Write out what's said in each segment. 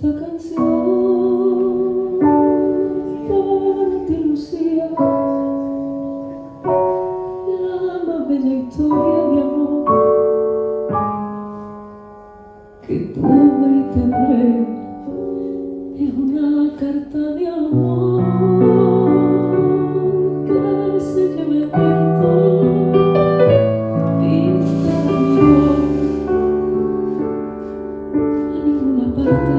Esta canción para ti, Lucía, la más bella historia de amor que tuve y tendré, es una carta de amor que se lleva el viento, pinta mi voz a ninguna parte.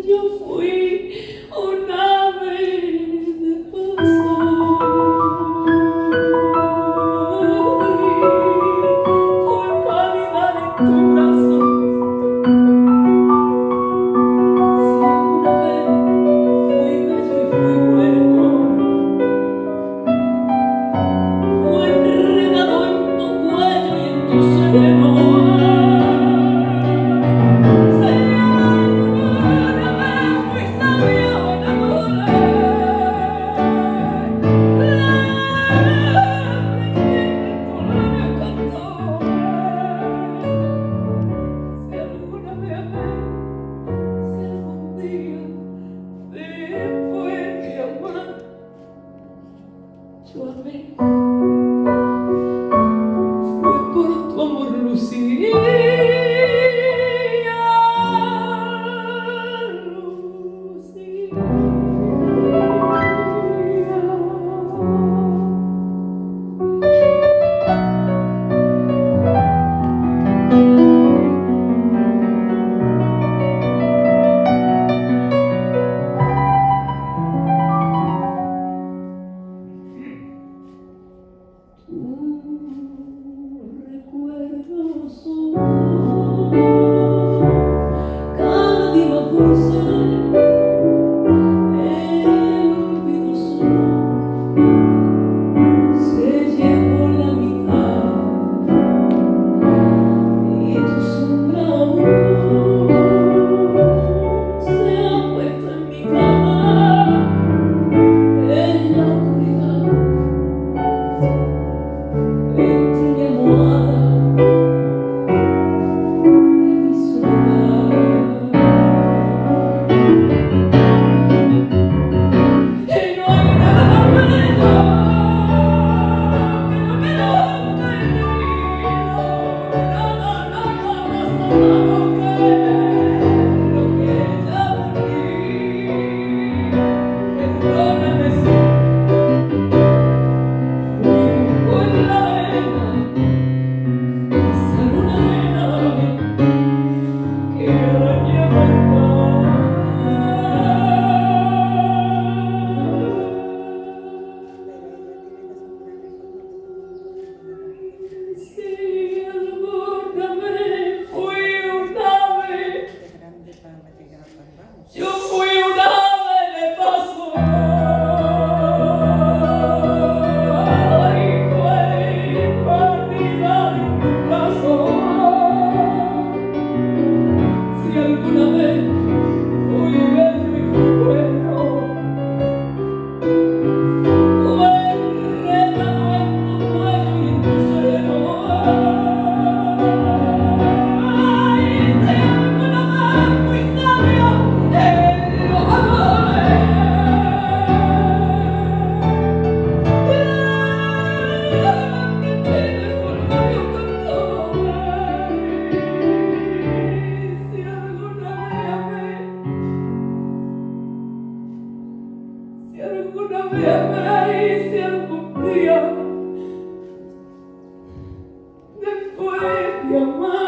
Yo fui un ave de paso, fue pálida en tu brazo. Si alguna vez fui bello y fui bueno, fue enredado en tu cuello y en tu seno. Yo amé, fue por tu amor, Lucía, Lucía. Recuerdos son cada día más dulce, el olvido solo se llevó la mitad y tu sombra aún se ha puesto en mi cama en la oscuridad. Entre mi almohada y mi soledad, y no hay nada más bello que lo que nunca he tenido, nada más amado que lo que ya viví. Perdóname si con la arena, esa luna llena que arañaba el mar. Si alguna vez fui un ave, yo fui un ave de paso. Ay, fue perdida en tu brazo. Si alguna vez fui bello y fui bueno, fue enredado en tu cuello y en tu seno. Ay, si alguna vez fui sabio en los amores, que tiene tu labio cantó. Si alguna vez amé, si alguna vez amé y si algún día después de amar